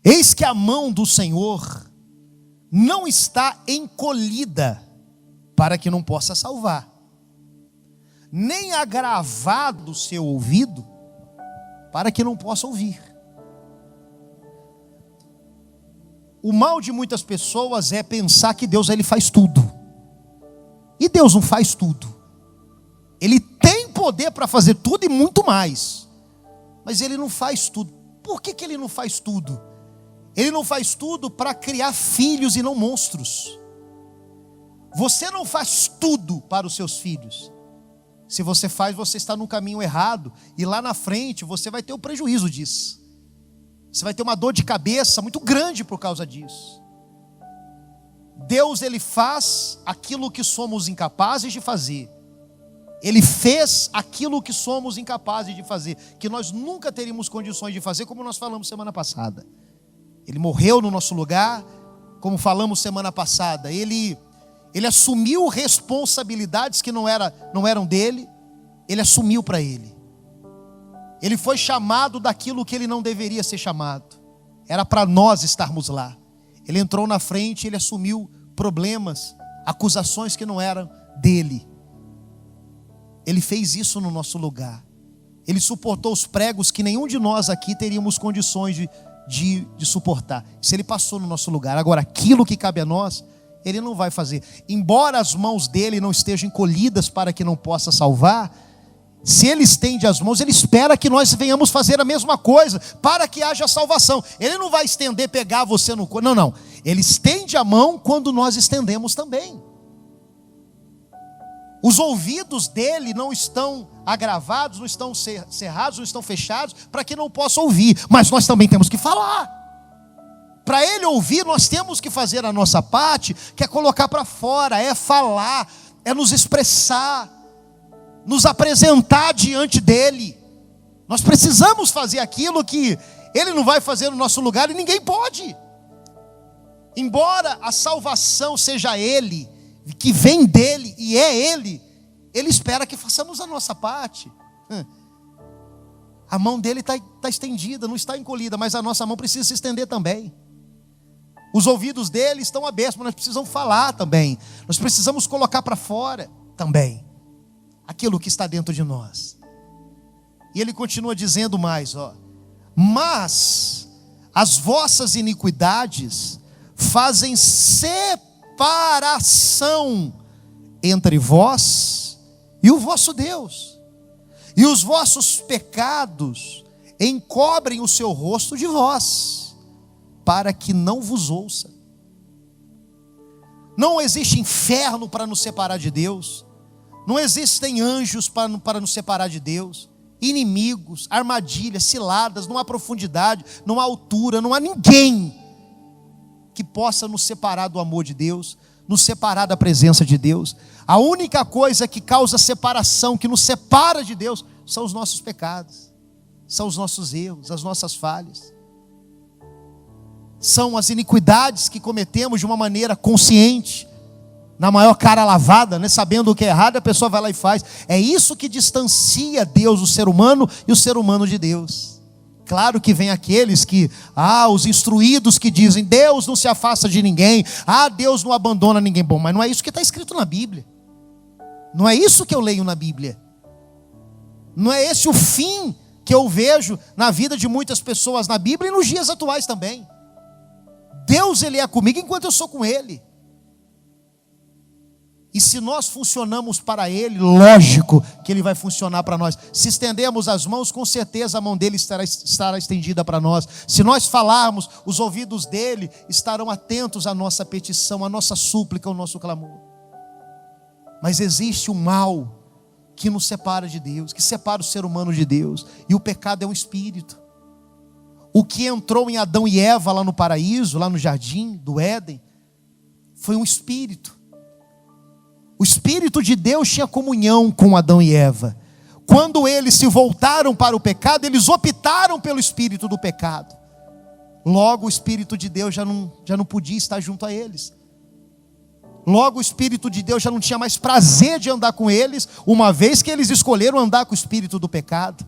Eis que a mão do Senhor não está encolhida para que não possa salvar, nem agravado o seu ouvido para que não possa ouvir. O mal de muitas pessoas é pensar que Deus ele faz tudo. E Deus não faz tudo. Ele tem poder para fazer tudo e muito mais. Mas ele não faz tudo. Por que ele não faz tudo? Ele não faz tudo para criar filhos e não monstros. Você não faz tudo para os seus filhos. Se você faz, você está no caminho errado. E lá na frente você vai ter o prejuízo disso. Você vai ter uma dor de cabeça muito grande por causa disso. Deus ele faz aquilo que somos incapazes de fazer. Ele fez aquilo que somos incapazes de fazer, que nós nunca teríamos condições de fazer, como nós falamos semana passada. Ele morreu no nosso lugar, como falamos semana passada. Ele assumiu responsabilidades que não eram dele. Ele assumiu para ele. Ele foi chamado daquilo que ele não deveria ser chamado. Era para nós estarmos lá. Ele entrou na frente, ele assumiu problemas, acusações que não eram dele. Ele fez isso no nosso lugar. Ele suportou os pregos que nenhum de nós aqui teríamos condições de suportar. Se ele passou no nosso lugar. Agora, aquilo que cabe a nós, ele não vai fazer. Embora as mãos dele não estejam encolhidas para que não possa salvar, se ele estende as mãos, ele espera que nós venhamos fazer a mesma coisa, para que haja salvação. Ele não vai estender, pegar você no corpo. Não. Ele estende a mão quando nós estendemos também. Os ouvidos dele não estão agravados, não estão cerrados, não estão fechados, para que não possa ouvir. Mas nós também temos que falar. Para ele ouvir, nós temos que fazer a nossa parte, que é colocar para fora, é falar, é nos expressar, nos apresentar diante dele. Nós precisamos fazer aquilo que ele não vai fazer no nosso lugar e ninguém pode. Embora a salvação seja ele, que vem dele e é ele espera que façamos a nossa parte. A mão dele está estendida, não está encolhida, mas a nossa mão precisa se estender também. Os ouvidos dele estão abertos, mas nós precisamos falar também. Nós precisamos colocar para fora também aquilo que está dentro de nós. E ele continua dizendo mais, mas as vossas iniquidades fazem separação entre vós e o vosso Deus, e os vossos pecados encobrem o seu rosto de vós, para que não vos ouça. Não existe inferno para nos separar de Deus. Não existem anjos para nos separar de Deus. Inimigos, armadilhas, ciladas. Não há profundidade, não há altura, não há ninguém que possa nos separar do amor de Deus, nos separar da presença de Deus. A única coisa que causa separação, que nos separa de Deus, são os nossos pecados, são os nossos erros, as nossas falhas. São as iniquidades que cometemos de uma maneira consciente, na maior cara lavada, sabendo o que é errado, a pessoa vai lá e faz. É isso que distancia Deus do ser humano e o ser humano de Deus. Claro que vem aqueles que, os instruídos que dizem, Deus não se afasta de ninguém, Deus não abandona ninguém. Bom, mas não é isso que está escrito na Bíblia. Não é isso que eu leio na Bíblia. Não é esse o fim que eu vejo na vida de muitas pessoas na Bíblia e nos dias atuais também. Deus ele é comigo enquanto eu sou com ele. E se nós funcionamos para ele, lógico que ele vai funcionar para nós. Se estendemos as mãos, com certeza a mão dele estará estendida para nós. Se nós falarmos, os ouvidos dele estarão atentos à nossa petição, à nossa súplica, ao nosso clamor. Mas existe um mal que nos separa de Deus, que separa o ser humano de Deus. E o pecado é um espírito. O que entrou em Adão e Eva lá no paraíso, lá no jardim do Éden, foi um espírito. O Espírito de Deus tinha comunhão com Adão e Eva. Quando eles se voltaram para o pecado, eles optaram pelo espírito do pecado. Logo o Espírito de Deus já não podia estar junto a eles. Logo o Espírito de Deus já não tinha mais prazer de andar com eles, uma vez que eles escolheram andar com o espírito do pecado.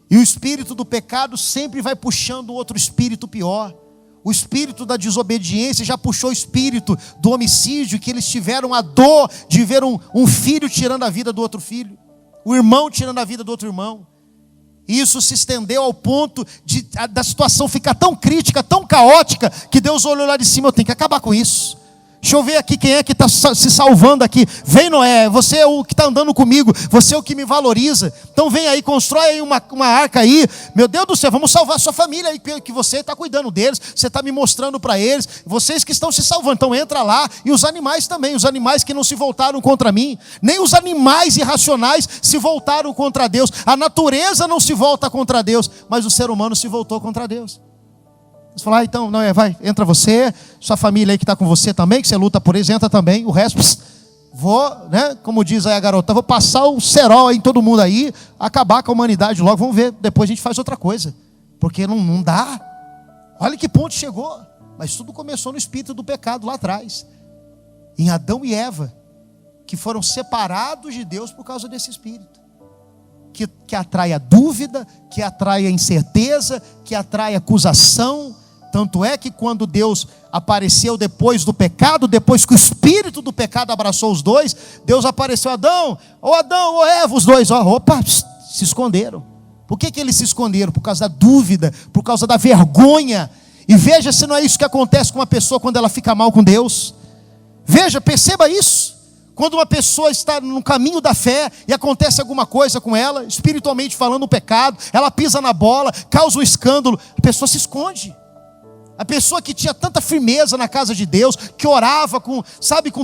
E o espírito do pecado sempre vai puxando outro espírito pior. O espírito da desobediência já puxou o espírito do homicídio, que eles tiveram a dor de ver um filho tirando a vida do outro filho, o irmão tirando a vida do outro irmão. E isso se estendeu ao ponto da situação ficar tão crítica, tão caótica, que Deus olhou lá de cima: eu tenho que acabar com isso. Deixa eu ver aqui quem é que está se salvando aqui. Vem, Noé, você é o que está andando comigo, você é o que me valoriza. Então vem aí, constrói aí uma arca aí. Meu Deus do céu, vamos salvar a sua família aí, que você está cuidando deles, você está me mostrando para eles, vocês que estão se salvando. Então entra lá, e os animais também, os animais que não se voltaram contra mim. Nem os animais irracionais se voltaram contra Deus. A natureza não se volta contra Deus, mas o ser humano se voltou contra Deus. Você fala: então, não, vai, entra você, sua família aí que está com você também, que você luta por eles, entra também, o resto, vou, né, como diz aí a garota, vou passar o cerol aí em todo mundo aí, acabar com a humanidade logo, vamos ver, depois a gente faz outra coisa, porque não dá. Olha que ponto chegou, mas tudo começou no espírito do pecado lá atrás, em Adão e Eva, que foram separados de Deus por causa desse espírito. Que atrai a dúvida, que atrai a incerteza, que atrai a acusação. Tanto é que quando Deus apareceu depois do pecado, depois que o espírito do pecado abraçou os dois, Deus apareceu: Adão, ô Eva, os dois, se esconderam. Por que eles se esconderam? Por causa da dúvida, por causa da vergonha. E veja se não é isso que acontece com uma pessoa quando ela fica mal com Deus. Veja, perceba isso. Quando uma pessoa está no caminho da fé e acontece alguma coisa com ela, espiritualmente falando, um pecado, ela pisa na bola, causa um escândalo, a pessoa se esconde. A pessoa que tinha tanta firmeza na casa de Deus, que orava com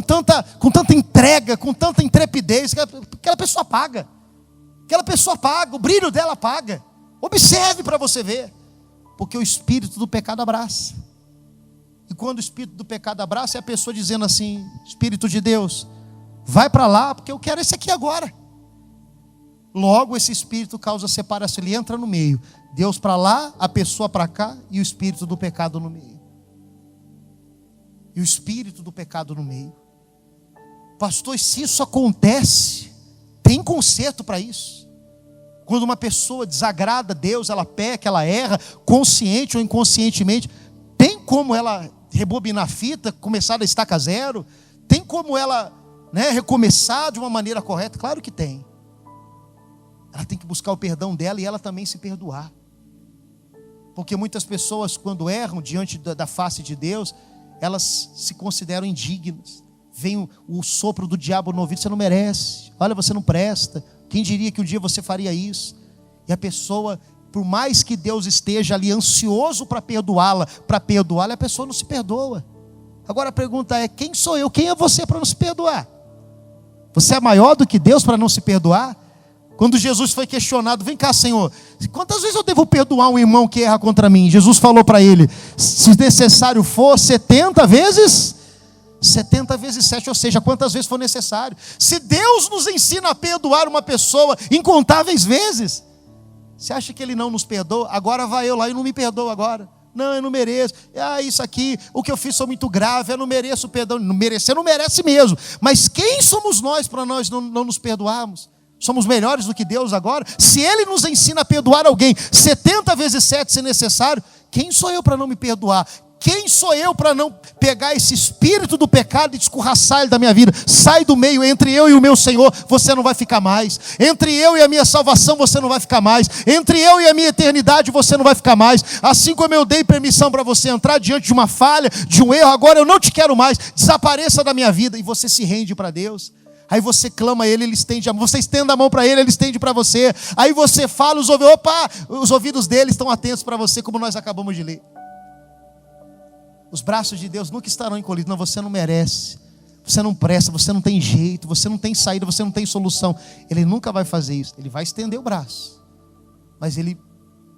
tanta entrega, com tanta intrepidez, aquela pessoa apaga. Aquela pessoa apaga, o brilho dela apaga. Observe para você ver. Porque o espírito do pecado abraça. E quando o espírito do pecado abraça, é a pessoa dizendo assim: Espírito de Deus, vai para lá, porque eu quero esse aqui agora. Logo esse espírito causa separação, ele entra no meio. Deus para lá, a pessoa para cá, e o espírito do pecado no meio. E o espírito do pecado no meio. Pastor, se isso acontece, tem conserto para isso. Quando uma pessoa desagrada a Deus, ela peca, ela erra, consciente ou inconscientemente, tem como ela rebobinar a fita, começar da estaca zero? Tem como ela recomeçar de uma maneira correta? Claro que tem. Ela tem que buscar o perdão dela e ela também se perdoar. Porque muitas pessoas, quando erram diante da face de Deus, elas se consideram indignas. Vem o sopro do diabo no ouvido: você não merece, olha, você não presta, quem diria que um dia você faria isso? E a pessoa, por mais que Deus esteja ali ansioso para perdoá-la, a pessoa não se perdoa. Agora a pergunta é: quem sou eu? Quem é você para não se perdoar? Você é maior do que Deus para não se perdoar? Quando Jesus foi questionado: vem cá, Senhor, quantas vezes eu devo perdoar um irmão que erra contra mim? Jesus falou para ele: se necessário for 70 vezes 7, ou seja, quantas vezes for necessário. Se Deus nos ensina a perdoar uma pessoa incontáveis vezes, você acha que Ele não nos perdoa? Agora vai eu lá e não me perdoa agora. Não, eu não mereço. Isso aqui, o que eu fiz foi muito grave, eu não mereço perdão. Não merecer, não merece mesmo. Mas quem somos nós para nós não nos perdoarmos? Somos melhores do que Deus agora? Se Ele nos ensina a perdoar alguém 70 vezes 7 se necessário, quem sou eu para não me perdoar? Quem sou eu para não pegar esse espírito do pecado e descorraçar ele da minha vida? Sai do meio, entre eu e o meu Senhor, você não vai ficar mais. Entre eu e a minha salvação, você não vai ficar mais. Entre eu e a minha eternidade, você não vai ficar mais. Assim como eu dei permissão para você entrar diante de uma falha, de um erro, agora eu não te quero mais. Desapareça da minha vida. E você se rende para Deus. Aí você clama a Ele, Ele estende a mão. Você estende a mão para Ele, Ele estende para você. Aí você fala, os ouvidos dele estão atentos para você, como nós acabamos de ler. Os braços de Deus nunca estarão encolhidos. Não, você não merece, você não presta, você não tem jeito, você não tem saída, você não tem solução. Ele nunca vai fazer isso. Ele vai estender o braço, mas Ele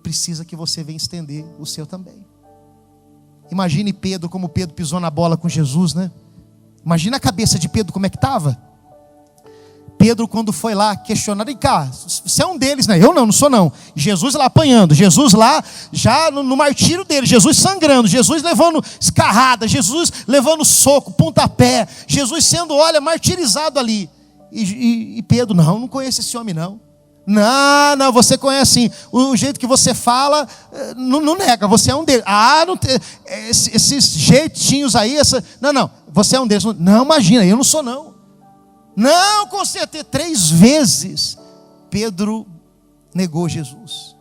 precisa que você venha estender o seu também. Imagine Pedro, como Pedro pisou na bola com Jesus, né? Imagina a cabeça de Pedro, como é que estava. Pedro, quando foi lá questionar: e cá, você é um deles, né? Eu não sou não. Jesus lá apanhando, Jesus lá já no martírio dele, Jesus sangrando, Jesus levando escarrada, Jesus levando soco, pontapé, Jesus sendo, martirizado ali. E Pedro: não conheço esse homem não. Não, você conhece assim. O jeito que você fala, não nega, você é um deles. Não tem, esses jeitinhos aí, não, você é um deles. Não, imagina, eu não sou não. Não, com certeza, 3 vezes Pedro negou Jesus.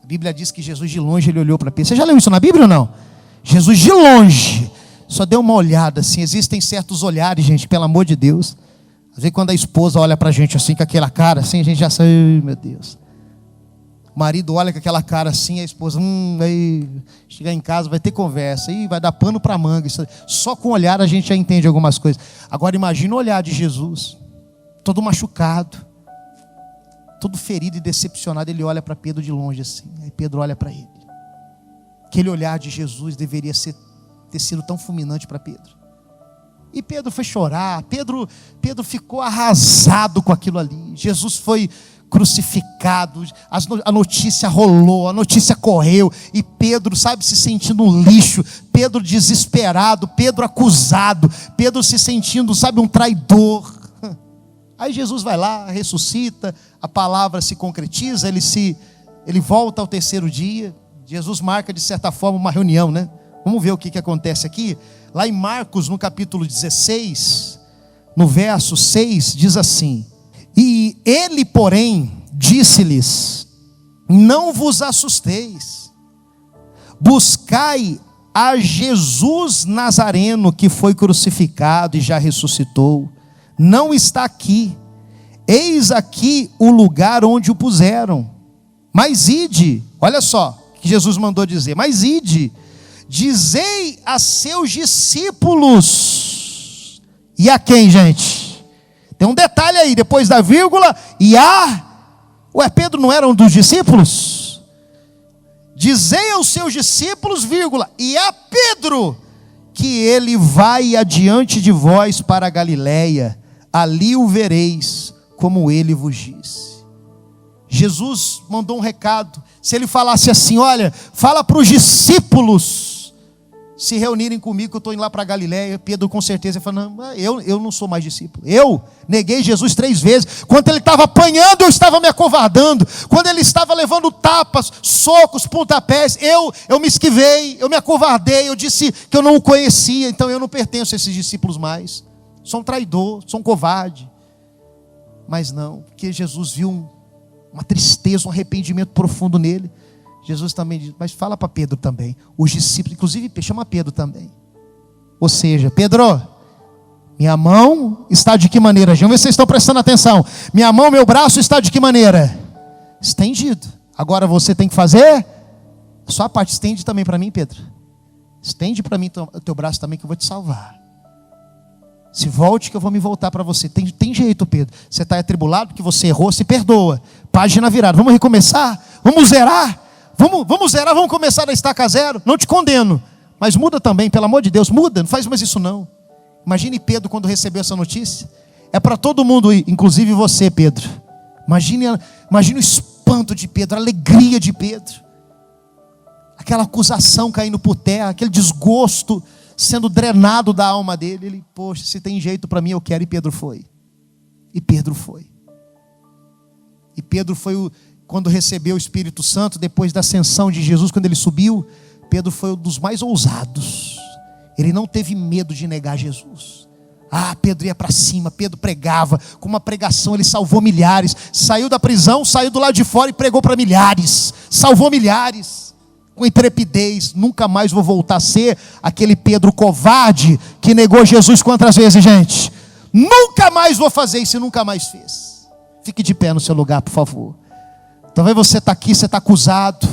A Bíblia diz que Jesus de longe ele olhou para Pedro. Você já leu isso na Bíblia ou não? Jesus de longe, só deu uma olhada assim. Existem certos olhares, gente, pelo amor de Deus. Às vezes quando a esposa olha para a gente assim, com aquela cara assim, a gente já sabe, meu Deus. O marido olha com aquela cara assim, a esposa, aí chegar em casa vai ter conversa, aí vai dar pano para manga. Só com o olhar a gente já entende algumas coisas. Agora imagina o olhar de Jesus, todo machucado, todo ferido e decepcionado, ele olha para Pedro de longe assim, aí Pedro olha para ele. Aquele olhar de Jesus deveria ter sido tão fulminante para Pedro. E Pedro foi chorar, Pedro ficou arrasado com aquilo ali. Jesus foi crucificado, a notícia rolou, a notícia correu, e Pedro, se sentindo um lixo, Pedro desesperado, Pedro acusado, Pedro se sentindo, um traidor. Aí Jesus vai lá, ressuscita, a palavra se concretiza, ele volta ao 3º dia. Jesus marca de certa forma uma reunião, né? Vamos ver o que acontece aqui. Lá em Marcos, no capítulo 16, no verso 6, diz assim: e ele, porém, disse-lhes: não vos assusteis, buscai a Jesus Nazareno, que foi crucificado e já ressuscitou. Não está aqui, eis aqui o lugar onde o puseram. Mas ide, olha só o que Jesus mandou dizer: mas ide, dizei a seus discípulos. E a quem, gente? Tem um detalhe aí, depois da vírgula, Pedro não era um dos discípulos? Dizei aos seus discípulos, vírgula, e a Pedro, que ele vai adiante de vós para a Galileia, ali o vereis, como ele vos disse. Jesus mandou um recado. Se ele falasse assim: olha, fala para os discípulos se reunirem comigo, que eu estou indo lá para a Galileia, Pedro com certeza ia falar: não, eu não sou mais discípulo. Eu neguei Jesus 3 vezes. Quando ele estava apanhando, eu estava me acovardando. Quando ele estava levando tapas, socos, pontapés, eu me esquivei, eu me acovardei, eu disse que eu não o conhecia. Então eu não pertenço a esses discípulos mais. Sou um traidor, sou um covarde. Mas não, porque Jesus viu uma tristeza, um arrependimento profundo nele. Jesus também diz: mas fala para Pedro também. Os discípulos, inclusive, chama Pedro também. Ou seja, Pedro, minha mão está de que maneira? Vamos ver se vocês estão prestando atenção. Minha mão, meu braço está de que maneira? Estendido. Agora você tem que fazer a sua parte. Estende também para mim, Pedro. Estende para mim o teu braço também, que eu vou te salvar. Se volte, que eu vou me voltar para você. Tem jeito, Pedro. Você está atribulado porque você errou, se perdoa. Página virada. Vamos recomeçar? Vamos zerar? Vamos zerar, vamos começar da estaca zero. Não te condeno, mas muda também, pelo amor de Deus, muda, não faz mais isso não. Imagine Pedro quando recebeu essa notícia. É para todo mundo ir, inclusive você, Pedro. Imagine o espanto de Pedro, a alegria de Pedro. Aquela acusação caindo por terra, aquele desgosto sendo drenado da alma dele. Ele, poxa, se tem jeito para mim, eu quero. E Pedro foi. E Pedro foi. Quando recebeu o Espírito Santo, depois da ascensão de Jesus, quando ele subiu, Pedro foi um dos mais ousados. Ele não teve medo de negar Jesus. Pedro ia para cima, Pedro pregava, com uma pregação ele salvou milhares. Saiu da prisão, saiu do lado de fora e pregou para milhares. Salvou milhares, com intrepidez. Nunca mais vou voltar a ser aquele Pedro covarde que negou Jesus quantas vezes, gente? Nunca mais vou fazer isso e nunca mais fez. Fique de pé no seu lugar, por favor. Talvez você está aqui, você está acusada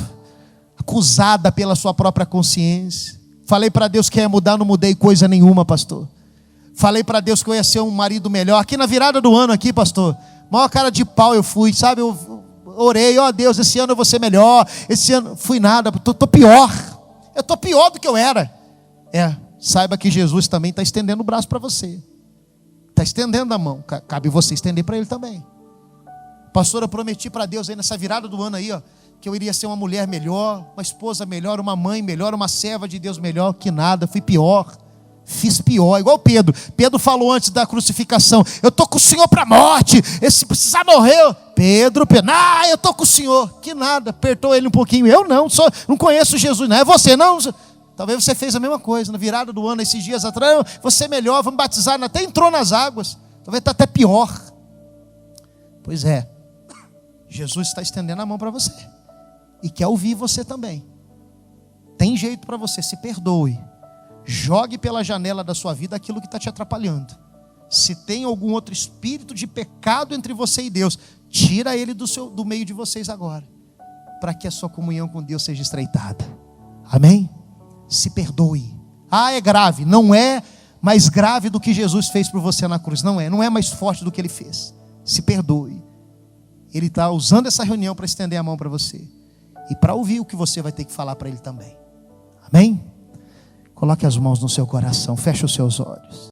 pela sua própria consciência. Falei para Deus que ia mudar, não mudei coisa nenhuma, pastor. Falei para Deus que eu ia ser um marido melhor. Aqui na virada do ano, aqui, pastor, maior cara de pau eu fui, sabe? Eu orei, Deus, esse ano eu vou ser melhor. Esse ano, fui nada, estou pior. Eu estou pior do que eu era. Saiba que Jesus também está estendendo o braço para você. Está estendendo a mão, cabe você estender para Ele também. Pastor, eu prometi para Deus aí nessa virada do ano aí, que eu iria ser uma mulher melhor, uma esposa melhor, uma mãe melhor, uma serva de Deus melhor. Que nada, fui pior. Fiz pior, igual Pedro. Pedro falou antes da crucificação: eu estou com o Senhor para a morte. Se precisar morrer. Pedro, eu estou com o Senhor. Que nada, apertou ele um pouquinho. Eu não conheço Jesus. Não é você, não. Talvez você fez a mesma coisa na virada do ano, esses dias atrás. Você é melhor, vamos batizar. Até entrou nas águas. Talvez está até pior. Pois é, Jesus está estendendo a mão para você e quer ouvir você também. Tem jeito para você, se perdoe. Jogue pela janela da sua vida aquilo que está te atrapalhando. Se tem algum outro espírito de pecado entre você e Deus, tira ele do meio de vocês agora, para que a sua comunhão com Deus seja estreitada. Amém? Se perdoe. É grave, não é mais grave do que Jesus fez por você na cruz. Não é mais forte do que ele fez. Se perdoe. Ele está usando essa reunião para estender a mão para você e para ouvir o que você vai ter que falar para ele também. Amém? Coloque as mãos no seu coração, feche os seus olhos.